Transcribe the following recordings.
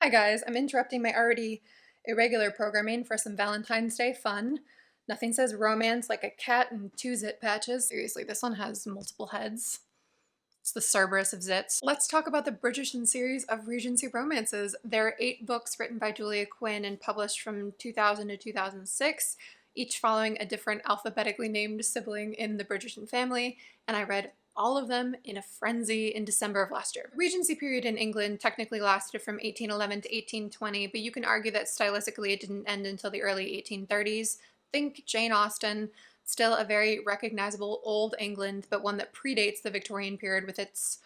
Hi guys, I'm interrupting my already irregular programming for some Valentine's Day fun. Nothing says romance like a cat and two zit patches. Seriously, this one has multiple heads. It's the Cerberus of zits. Let's talk about the Bridgerton series of Regency romances. There are 8 books written by Julia Quinn and published from 2000 to 2006, each following a different alphabetically named sibling in the Bridgerton family, and I read all of them in a frenzy in December of last year. The Regency period in England technically lasted from 1811 to 1820, but you can argue that stylistically it didn't end until the early 1830s. Think Jane Austen. Still a very recognizable old England, but one that predates the Victorian period with its,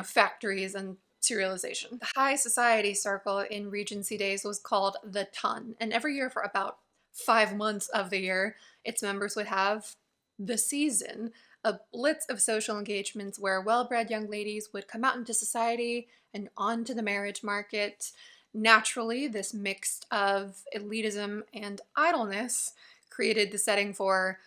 factories and serialization. The high society circle in Regency days was called the Ton, and every year for about 5 months of the year, its members would have the season, a blitz of social engagements where well-bred young ladies would come out into society and onto the marriage market. Naturally, this mix of elitism and idleness created the setting for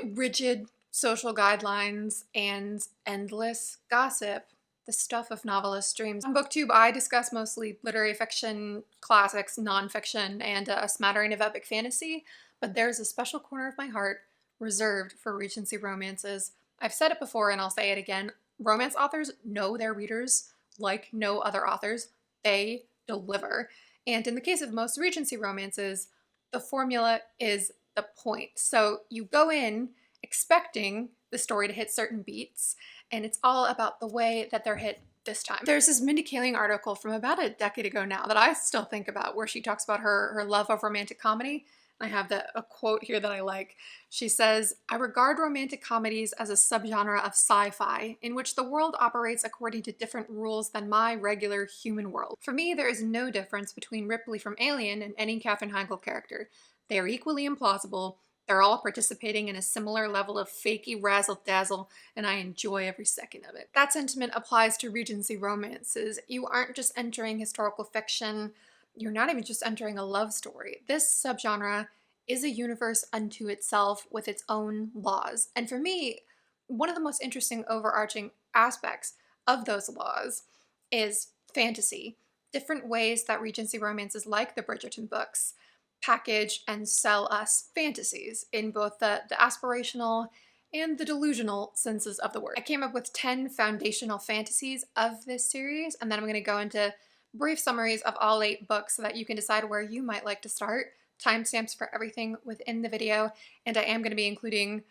rigid social guidelines and endless gossip, the stuff of novelist dreams. On BookTube, I discuss mostly literary fiction, classics, nonfiction, and a smattering of epic fantasy, but there's a special corner of my heart reserved for Regency romances. I've said it before and I'll say it again. Romance authors know their readers like no other authors. They deliver. And in the case of most Regency romances, the formula is the point. So you go in expecting the story to hit certain beats, and it's all about the way that they're hit this time. There's this Mindy Kaling article from about a decade ago now that I still think about, where she talks about her love of romantic comedy. I have a quote here that I like. She says, "I regard romantic comedies as a subgenre of sci-fi in which the world operates according to different rules than my regular human world. For me, there is no difference between Ripley from Alien and any Katherine Heigl character. They are equally implausible. They're all participating in a similar level of fakey razzle-dazzle, and I enjoy every second of it." That sentiment applies to Regency romances. You aren't just entering historical fiction. You're not even just entering a love story. This subgenre is a universe unto itself with its own laws. And for me, one of the most interesting overarching aspects of those laws is fantasy. Different ways that Regency romances, like the Bridgerton books, package and sell us fantasies in both the aspirational and the delusional senses of the word. I came up with 10 foundational fantasies of this series, and then I'm going to go into brief summaries of all 8 books so that you can decide where you might like to start. Timestamps for everything within the video, and I am going to be including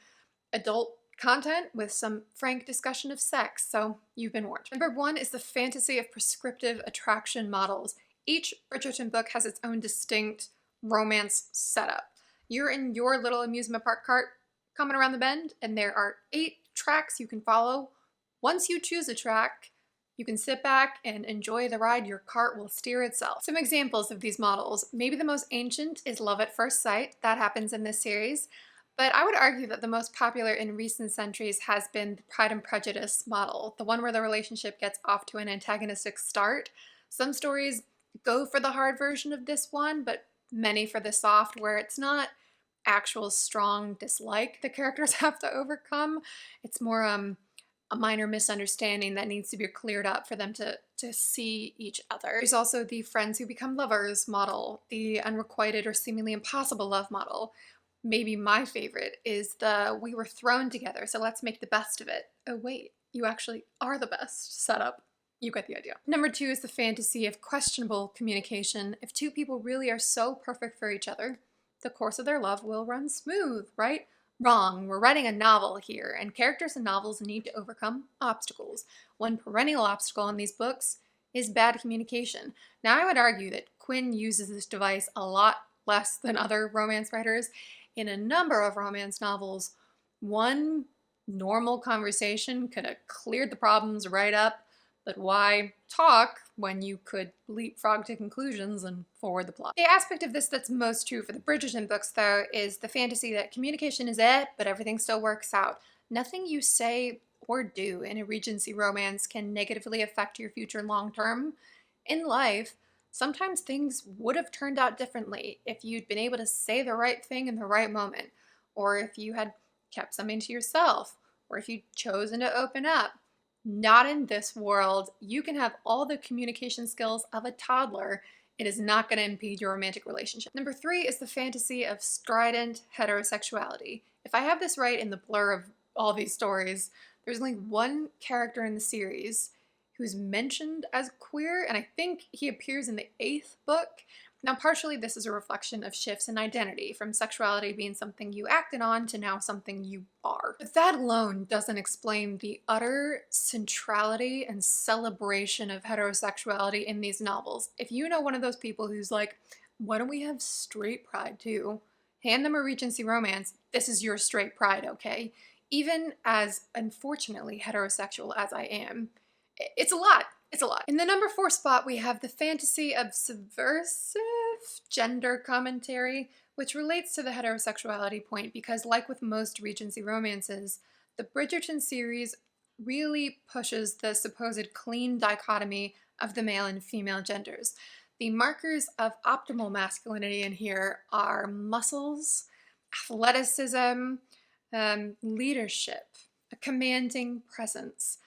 adult content with some frank discussion of sex, so you've been warned. Number 1 is the fantasy of prescriptive attraction models. Each Bridgerton book has its own distinct romance setup. You're in your little amusement park cart coming around the bend, and there are 8 tracks you can follow. Once you choose a track, you can sit back and enjoy the ride. Your cart will steer itself. Some examples of these models. Maybe the most ancient is Love at First Sight. That happens in this series. But I would argue that the most popular in recent centuries has been the Pride and Prejudice model, the one where the relationship gets off to an antagonistic start. Some stories go for the hard version of this one, but many for the soft, where it's not actual strong dislike the characters have to overcome. It's more a minor misunderstanding that needs to be cleared up for them to see each other. There's also the friends who become lovers model, the unrequited or seemingly impossible love model. Maybe my favorite is the we were thrown together, so let's make the best of it. Oh wait, you actually are the best setup. You get the idea. Number 2 is the fantasy of questionable communication. If 2 people really are so perfect for each other, the course of their love will run smooth, right? Wrong. We're writing a novel here, and characters in novels need to overcome obstacles. One perennial obstacle in these books is bad communication. Now, I would argue that Quinn uses this device a lot less than other romance writers. In a number of romance novels, one normal conversation could have cleared the problems right up. But why talk when you could leapfrog to conclusions and forward the plot? The aspect of this that's most true for the Bridgerton books, though, is the fantasy that communication is it, but everything still works out. Nothing you say or do in a Regency romance can negatively affect your future long term. In life, sometimes things would have turned out differently if you'd been able to say the right thing in the right moment, or if you had kept something to yourself, or if you'd chosen to open up. Not in this world. You can have all the communication skills of a toddler. It is not going to impede your romantic relationship. Number 3 is the fantasy of strident heterosexuality. If I have this right in the blur of all these stories, there's only one character in the series who's mentioned as queer, and I think he appears in the 8th book. Now, partially this is a reflection of shifts in identity, from sexuality being something you acted on to now something you are. But that alone doesn't explain the utter centrality and celebration of heterosexuality in these novels. If you know one of those people who's like, why don't we have straight pride too? Hand them a Regency romance. This is your straight pride, okay? Even as unfortunately heterosexual as I am, it's a lot. It's a lot. In the number 4 spot, we have the fantasy of subversive gender commentary, which relates to the heterosexuality point because, like with most Regency romances, the Bridgerton series really pushes the supposed clean dichotomy of the male and female genders. The markers of optimal masculinity in here are muscles, athleticism, leadership, a commanding presence,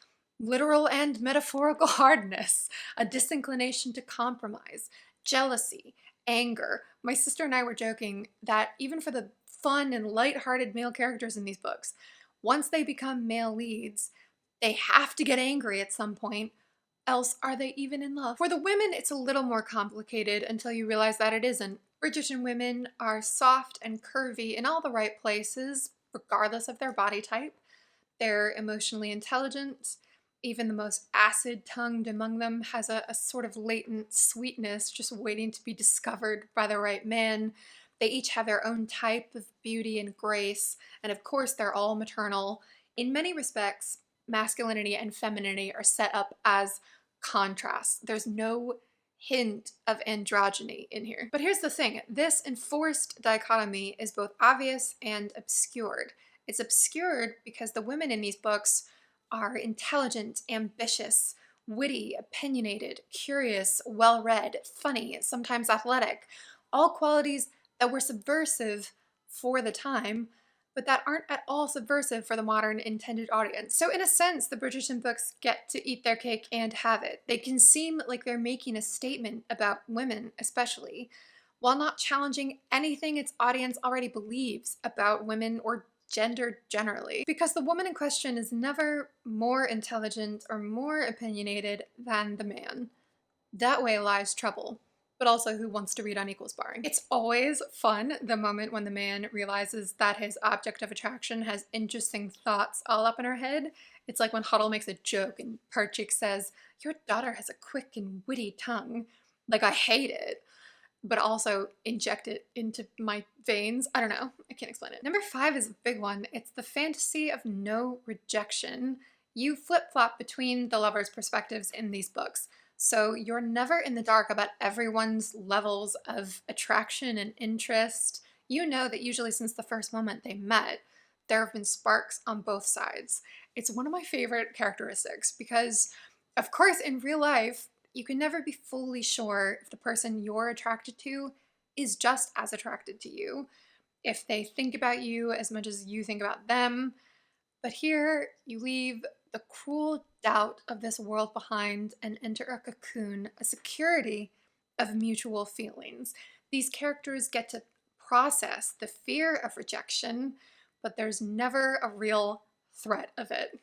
literal and metaphorical hardness, a disinclination to compromise, jealousy, anger. My sister and I were joking that even for the fun and light-hearted male characters in these books, once they become male leads, they have to get angry at some point, else are they even in love? For the women, it's a little more complicated until you realize that it isn't. Bridgerton women are soft and curvy in all the right places, regardless of their body type. They're emotionally intelligent. Even the most acid-tongued among them has a sort of latent sweetness just waiting to be discovered by the right man. They each have their own type of beauty and grace, and of course they're all maternal. In many respects, masculinity and femininity are set up as contrasts. There's no hint of androgyny in here. But here's the thing, this enforced dichotomy is both obvious and obscured. It's obscured because the women in these books are intelligent, ambitious, witty, opinionated, curious, well-read, funny, sometimes athletic, all qualities that were subversive for the time, but that aren't at all subversive for the modern intended audience. So in a sense, the Bridgerton books get to eat their cake and have it. They can seem like they're making a statement about women, especially, while not challenging anything its audience already believes about women or gender generally, because the woman in question is never more intelligent or more opinionated than the man. That way lies trouble, but also who wants to read unequal sparring. It's always fun the moment when the man realizes that his object of attraction has interesting thoughts all up in her head. It's like when Huddle makes a joke and Parchik says, "Your daughter has a quick and witty tongue." Like, I hate it, but also inject it into my veins. I don't know. I can't explain it. Number 5 is a big one. It's the fantasy of no rejection. You flip-flop between the lovers' perspectives in these books, so you're never in the dark about everyone's levels of attraction and interest. You know that usually since the first moment they met, there have been sparks on both sides. It's one of my favorite characteristics because, of course, in real life, you can never be fully sure if the person you're attracted to is just as attracted to you, if they think about you as much as you think about them. But here, you leave the cruel doubt of this world behind and enter a cocoon, a security of mutual feelings. These characters get to process the fear of rejection, but there's never a real threat of it.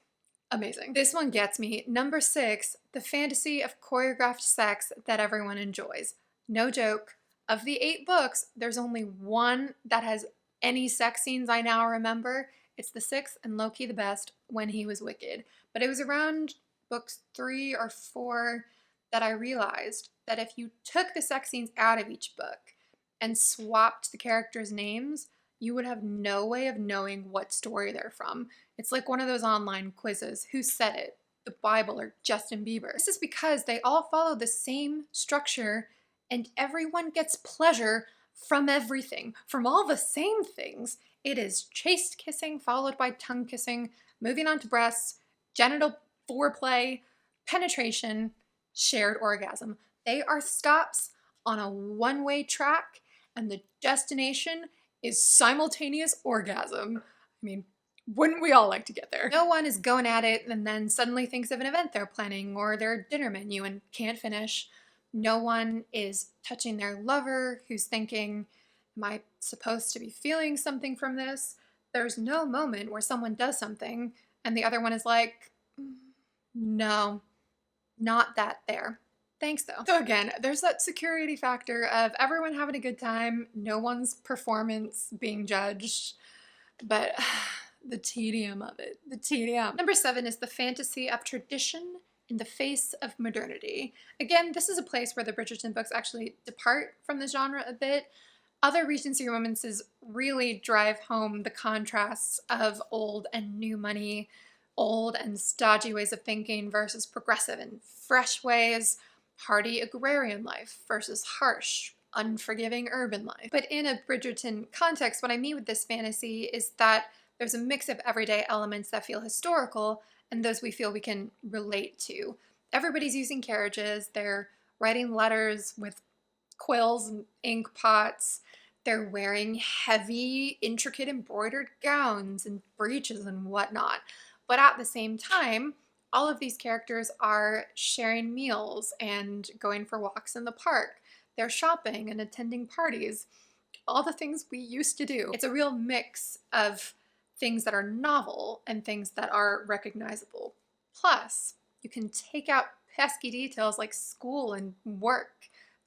Amazing. This one gets me. Number 6, the fantasy of choreographed sex that everyone enjoys. No joke. Of the 8 books, there's only one that has any sex scenes I now remember. It's the 6th and low-key the best, When He Was Wicked. But it was around books 3 or 4 that I realized that if you took the sex scenes out of each book and swapped the characters' names, you would have no way of knowing what story they're from. It's like one of those online quizzes. Who said it? The Bible or Justin Bieber? This is because they all follow the same structure and everyone gets pleasure from everything, from all the same things. It is chaste kissing followed by tongue kissing, moving on to breasts, genital foreplay, penetration, shared orgasm. They are stops on a one-way track and the destination is simultaneous orgasm. I mean, Wouldn't we all like to get there? No one is going at it and then suddenly thinks of an event they're planning or their dinner menu and can't finish. No one is touching their lover who's thinking, am I supposed to be feeling something from this? There's no moment where someone does something and the other one is like, no, not that there. Thanks though. So again, there's that security factor of everyone having a good time, no one's performance being judged, but the tedium of it, the tedium. Number 7 is the fantasy of tradition in the face of modernity. Again, this is a place where the Bridgerton books actually depart from the genre a bit. Other Regency romances really drive home the contrasts of old and new money, old and stodgy ways of thinking versus progressive and fresh ways, hardy agrarian life versus harsh, unforgiving urban life. But in a Bridgerton context, what I mean with this fantasy is that there's a mix of everyday elements that feel historical and those we feel we can relate to. Everybody's using carriages, they're writing letters with quills and ink pots, they're wearing heavy, intricate embroidered gowns and breeches and whatnot. But at the same time, all of these characters are sharing meals and going for walks in the park. They're shopping and attending parties. All the things we used to do. It's a real mix of things that are novel and things that are recognizable. Plus, you can take out pesky details like school and work.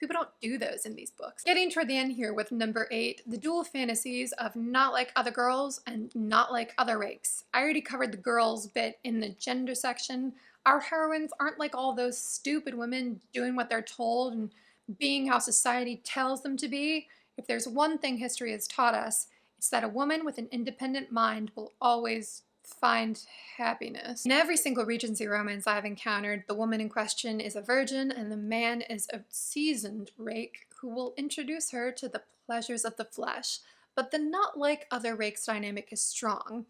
People don't do those in these books. Getting toward the end here with number 8, the dual fantasies of not like other girls and not like other rakes. I already covered the girls bit in the gender section. Our heroines aren't like all those stupid women doing what they're told and being how society tells them to be. If there's one thing history has taught us, it's that a woman with an independent mind will always find happiness. In every single Regency romance I've encountered, the woman in question is a virgin and the man is a seasoned rake who will introduce her to the pleasures of the flesh. But the not like other rakes dynamic is strong.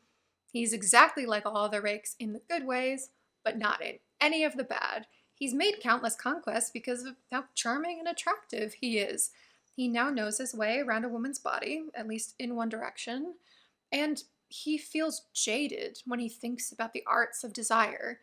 He's exactly like all other rakes in the good ways, but not in any of the bad. He's made countless conquests because of how charming and attractive he is. He now knows his way around a woman's body, at least in one direction, and he feels jaded when he thinks about the arts of desire.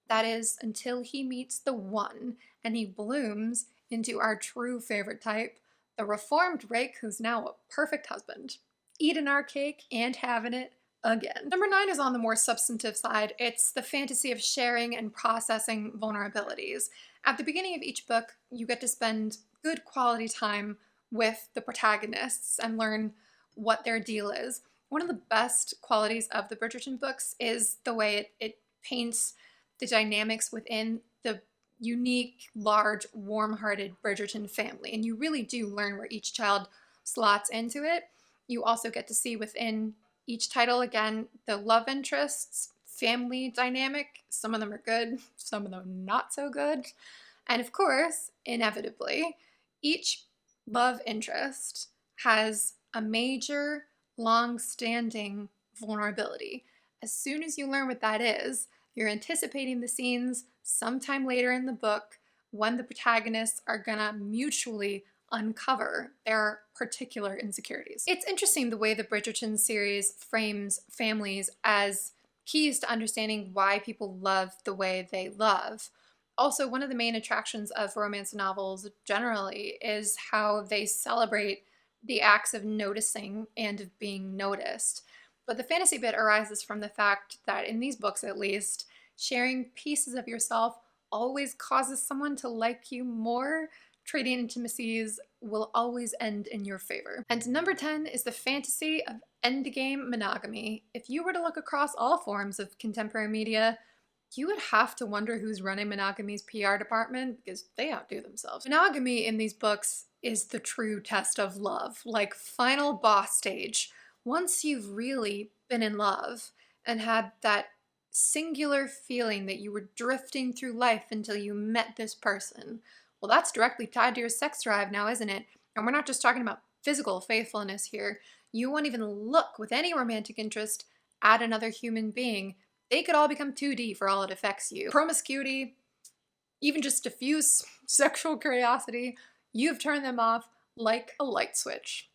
That is, until he meets the one, and he blooms into our true favorite type, the reformed rake who's now a perfect husband. Eating our cake and having it again. Number 9 is on the more substantive side. It's the fantasy of sharing and processing vulnerabilities. At the beginning of each book, you get to spend good quality time with the protagonists and learn what their deal is. One of the best qualities of the Bridgerton books is the way it paints the dynamics within the unique, large, warm-hearted Bridgerton family. And you really do learn where each child slots into it. You also get to see within each title, again, the love interests, family dynamic. Some of them are good, some of them not so good. And of course, inevitably, each love interest has a major, long-standing vulnerability. As soon as you learn what that is, you're anticipating the scenes sometime later in the book when the protagonists are gonna mutually uncover their particular insecurities. It's interesting the way the Bridgerton series frames families as keys to understanding why people love the way they love. Also, one of the main attractions of romance novels generally is how they celebrate the acts of noticing and of being noticed. But the fantasy bit arises from the fact that in these books, at least, sharing pieces of yourself always causes someone to like you more. Trading intimacies will always end in your favor. And number 10 is the fantasy of endgame monogamy. If you were to look across all forms of contemporary media, you would have to wonder who's running monogamy's PR department because they outdo themselves. Monogamy in these books is the true test of love, like final boss stage. Once you've really been in love and had that singular feeling that you were drifting through life until you met this person, well, that's directly tied to your sex drive now, isn't it? And we're not just talking about physical faithfulness here. You won't even look with any romantic interest at another human being. They could all become 2D for all it affects you. Promiscuity, even just diffuse sexual curiosity, you've turned them off like a light switch.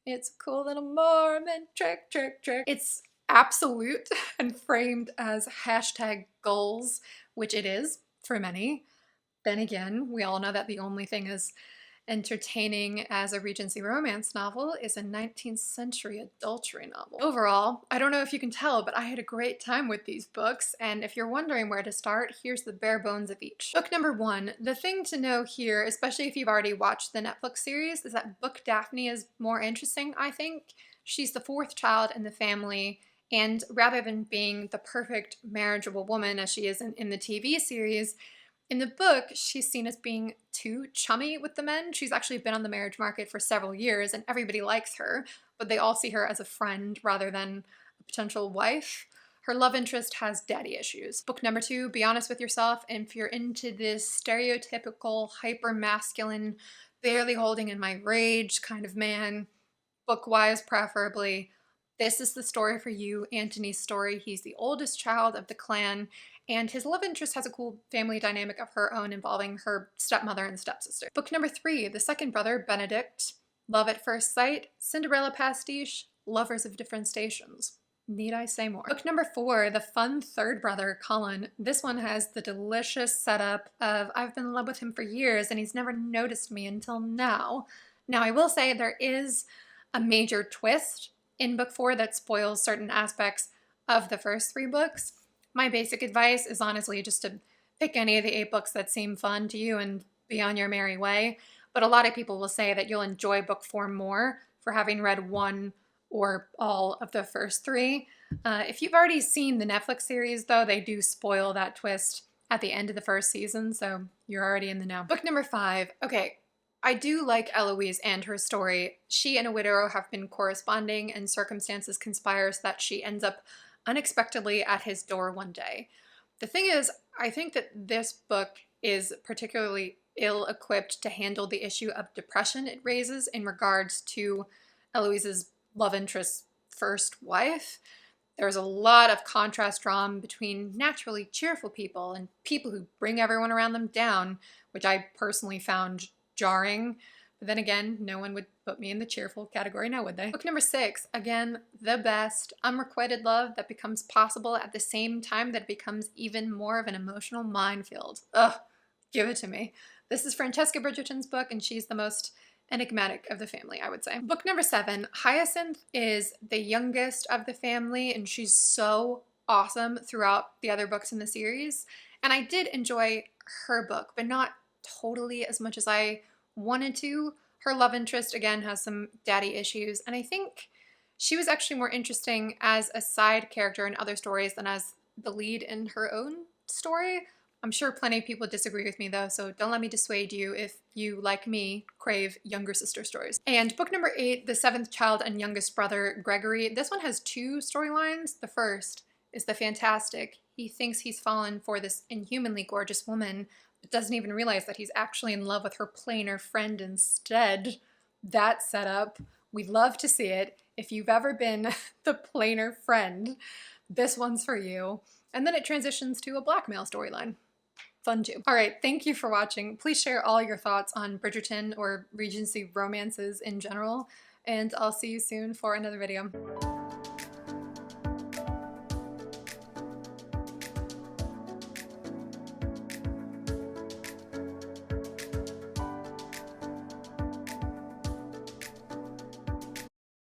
It's a cool little Mormon trick. It's absolute and framed as hashtag goals, which it is for many. Then again, we all know that the only thing as entertaining as a Regency romance novel is a 19th century adultery novel. Overall, I don't know if you can tell, but I had a great time with these books, and if you're wondering where to start, here's the bare bones of each. Book number 1. The thing to know here, especially if you've already watched the Netflix series, is that book Daphne is more interesting, I think. She's the 4th child in the family, and rather than being the perfect marriageable woman as she is in the TV series, in the book, she's seen as being too chummy with the men. She's actually been on the marriage market for several years and everybody likes her, but they all see her as a friend rather than a potential wife. Her love interest has daddy issues. Book number 2, be honest with yourself. And if you're into this stereotypical, hyper-masculine, barely holding in my rage kind of man, book-wise preferably, this is the story for you, Antony's story. He's the oldest child of the clan, and his love interest has a cool family dynamic of her own involving her stepmother and stepsister. Book number 3, the second brother, Benedict. Love at first sight, Cinderella pastiche, lovers of different stations. Need I say more? Book number 4, the fun third brother, Colin. This one has the delicious setup of I've been in love with him for years and he's never noticed me until now. Now I will say there is a major twist in book 4 that spoils certain aspects of the first 3 books. My basic advice is honestly just to pick any of the 8 books that seem fun to you and be on your merry way. But a lot of people will say that you'll enjoy book 4 more for having read 1 or all of the first 3. If you've already seen the Netflix series, though, they do spoil that twist at the end of the first season, so you're already in the know. Book number 5. Okay, I do like Eloise and her story. She and a widower have been corresponding and circumstances conspire so that she ends up unexpectedly at his door one day. The thing is, I think that this book is particularly ill-equipped to handle the issue of depression it raises in regards to Eloise's love interest's first wife. There's a lot of contrast drawn between naturally cheerful people and people who bring everyone around them down, which I personally found jarring. But then again, no one would put me in the cheerful category now, would they? Book number 6, again, the best. Unrequited love that becomes possible at the same time that it becomes even more of an emotional minefield. Ugh, give it to me. This is Francesca Bridgerton's book, and she's the most enigmatic of the family, I would say. Book number 7, Hyacinth is the youngest of the family, and she's so awesome throughout the other books in the series. And I did enjoy her book, but not totally as much as I wanted to. Her love interest, again, has some daddy issues, and I think she was actually more interesting as a side character in other stories than as the lead in her own story. I'm sure plenty of people disagree with me though, so don't let me dissuade you if you, like me, crave younger sister stories. And book number 8, the 7th child and youngest brother, Gregory. This one has 2 storylines. The first is the fantastic. He thinks he's fallen for this inhumanly gorgeous woman, but doesn't even realize that he's actually in love with her plainer friend instead. That setup, we love to see it. If you've ever been the plainer friend, this one's for you. And then it transitions to a blackmail storyline. Fun too. All right, thank you for watching. Please share all your thoughts on Bridgerton or Regency romances in general, and I'll see you soon for another video.